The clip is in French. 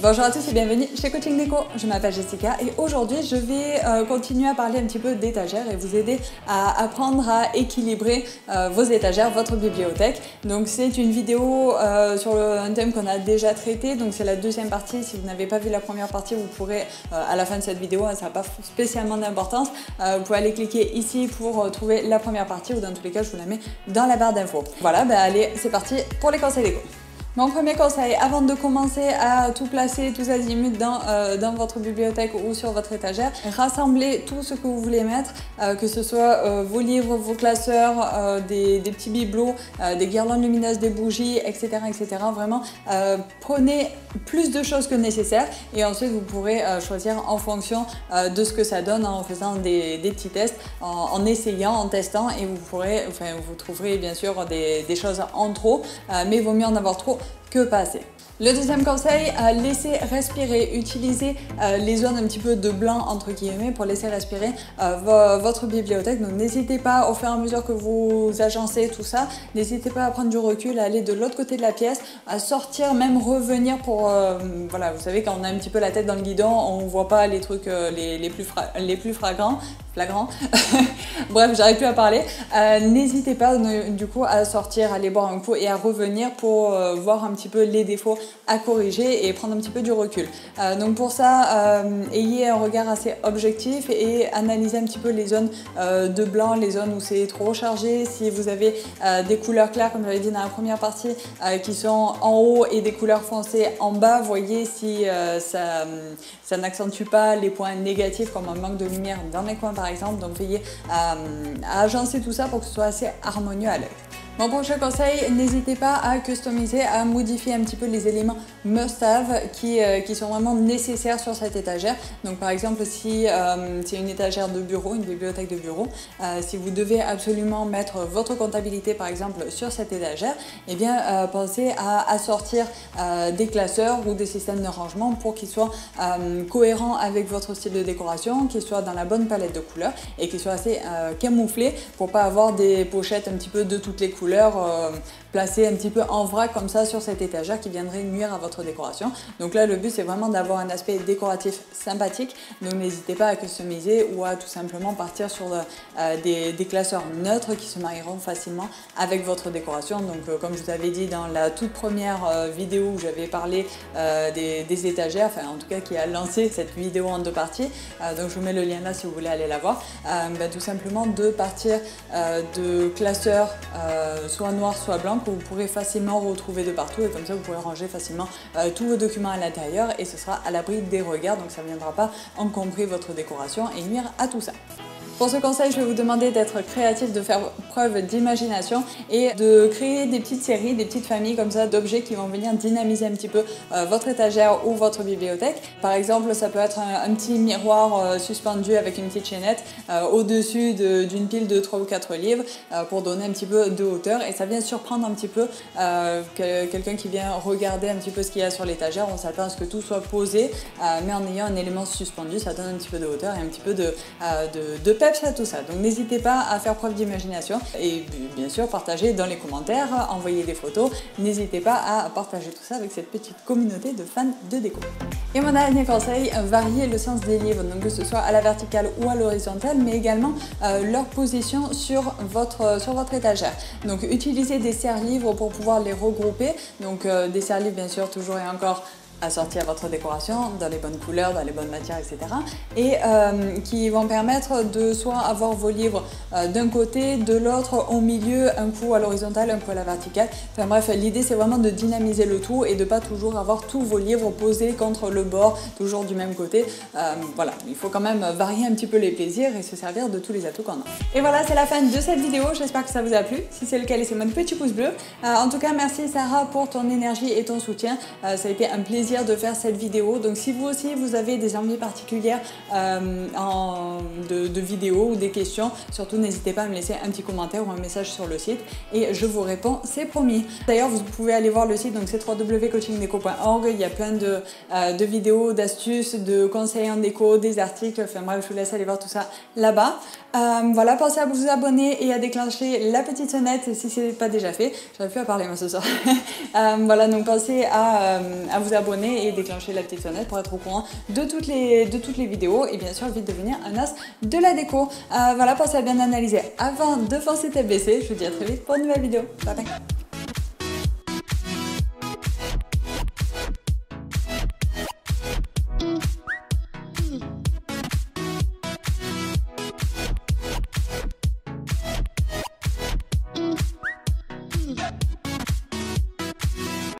Bonjour à tous et bienvenue chez Coaching Déco. Je m'appelle Jessica et aujourd'hui je vais continuer à parler un petit peu d'étagères et vous aider à apprendre à équilibrer vos étagères, votre bibliothèque. Donc c'est une vidéo sur un thème qu'on a déjà traité, donc c'est la deuxième partie. Si vous n'avez pas vu la première partie, vous pourrez à la fin de cette vidéo, ça n'a pas spécialement d'importance, vous pouvez aller cliquer ici pour trouver la première partie ou dans tous les cas je vous la mets dans la barre d'infos. Voilà, allez c'est parti pour les conseils déco. Mon premier conseil, avant de commencer à tout placer, tous azimuts dans votre bibliothèque ou sur votre étagère, rassemblez tout ce que vous voulez mettre, que ce soit vos livres, vos classeurs, des petits bibelots, des guirlandes lumineuses, des bougies, etc. etc. Vraiment, prenez plus de choses que nécessaire et ensuite vous pourrez choisir en fonction de ce que ça donne en faisant des petits tests, en essayant, en testant et vous trouverez bien sûr des choses en trop, mais il vaut mieux en avoir trop que pas assez. Le deuxième conseil, laissez respirer, utilisez les zones un petit peu de blanc entre guillemets pour laisser respirer votre bibliothèque. Donc n'hésitez pas au fur et à mesure que vous agencez tout ça, n'hésitez pas à prendre du recul, à aller de l'autre côté de la pièce, à sortir, même revenir pour voilà, vous savez quand on a un petit peu la tête dans le guidon, on voit pas les trucs les plus flagrants. Bref, j'arrive plus à parler. N'hésitez pas du coup à sortir, à aller boire un coup et à revenir pour voir un petit peu les défauts à corriger et prendre un petit peu du recul. Donc pour ça, ayez un regard assez objectif et analysez un petit peu les zones de blanc, les zones où c'est trop chargé. Si vous avez des couleurs claires, comme j'avais dit dans la première partie, qui sont en haut et des couleurs foncées en bas, voyez si ça n'accentue pas les points négatifs comme un manque de lumière dans les coins par exemple. Donc veillez à agencer tout ça pour que ce soit assez harmonieux à l'œil. Mon prochain conseil, n'hésitez pas à customiser, à modifier un petit peu les éléments must-have qui sont vraiment nécessaires sur cette étagère. Donc par exemple, si c'est une étagère de bureau, une bibliothèque de bureau, si vous devez absolument mettre votre comptabilité par exemple sur cette étagère, eh bien pensez à assortir des classeurs ou des systèmes de rangement pour qu'ils soient cohérents avec votre style de décoration, qu'ils soient dans la bonne palette de couleurs et qu'ils soient assez camouflés pour pas avoir des pochettes un petit peu de toutes les couleurs placées un petit peu en vrac comme ça sur cette étagère qui viendrait nuire à votre décoration. Donc là le but c'est vraiment d'avoir un aspect décoratif sympathique, donc n'hésitez pas à customiser ou à tout simplement partir sur des classeurs neutres qui se marieront facilement avec votre décoration. Donc comme je vous avais dit dans la toute première vidéo où j'avais parlé des étagères, enfin en tout cas qui a lancé cette vidéo en deux parties, donc je vous mets le lien là si vous voulez aller la voir, tout simplement de partir de classeurs soit noir soit blanc que vous pourrez facilement retrouver de partout et comme ça vous pourrez ranger facilement tous vos documents à l'intérieur et ce sera à l'abri des regards, donc ça ne viendra pas encombrer votre décoration et nuire à tout ça. Pour ce conseil, je vais vous demander d'être créatif, de faire preuve d'imagination et de créer des petites séries, des petites familles comme ça d'objets qui vont venir dynamiser un petit peu votre étagère ou votre bibliothèque. Par exemple, ça peut être un petit miroir suspendu avec une petite chaînette au-dessus d'une pile de 3 ou 4 livres pour donner un petit peu de hauteur et ça vient surprendre un petit peu quelqu'un qui vient regarder un petit peu ce qu'il y a sur l'étagère. On s'attend à ce que tout soit posé, mais en ayant un élément suspendu, ça donne un petit peu de hauteur et un petit peu de peps à tout ça. Donc n'hésitez pas à faire preuve d'imagination et bien sûr partagez dans les commentaires, envoyez des photos, n'hésitez pas à partager tout ça avec cette petite communauté de fans de déco. Et mon dernier conseil, variez le sens des livres, donc que ce soit à la verticale ou à l'horizontale, mais également leur position sur votre étagère. Donc utilisez des serre-livres pour pouvoir les regrouper, donc des serre-livres bien sûr toujours et encore assortis à votre décoration, dans les bonnes couleurs, dans les bonnes matières, etc. Et qui vont permettre de soit avoir vos livres d'un côté, de l'autre, au milieu, un coup à l'horizontale, un coup à la verticale. Enfin bref, l'idée c'est vraiment de dynamiser le tout et de pas toujours avoir tous vos livres posés contre le bord, toujours du même côté. Voilà, il faut quand même varier un petit peu les plaisirs et se servir de tous les atouts qu'on a. Et voilà, c'est la fin de cette vidéo, j'espère que ça vous a plu. Si c'est le cas, laissez-moi un petit pouce bleu. En tout cas, merci Sarah pour ton énergie et ton soutien. Ça a été un plaisir de faire cette vidéo. Donc si vous aussi vous avez des envies particulières de vidéos ou des questions, surtout n'hésitez pas à me laisser un petit commentaire ou un message sur le site et je vous réponds, c'est promis. D'ailleurs vous pouvez aller voir le site, donc c'est www.coachingdeco.org. Il y a plein de vidéos, d'astuces, de conseils en déco, des articles, enfin bref, je vous laisse aller voir tout ça là-bas. Voilà, pensez à vous abonner et à déclencher la petite sonnette si ce n'est pas déjà fait. J'arrive plus à parler moi ce soir. Voilà, donc pensez à vous abonner t'abonner et déclencher la petite sonnette pour être au courant de toutes les vidéos et bien sûr vite devenir un as de la déco. Voilà, pensez à bien analyser avant de foncer tête baissée. Je vous dis à très vite pour une nouvelle vidéo. Bye bye.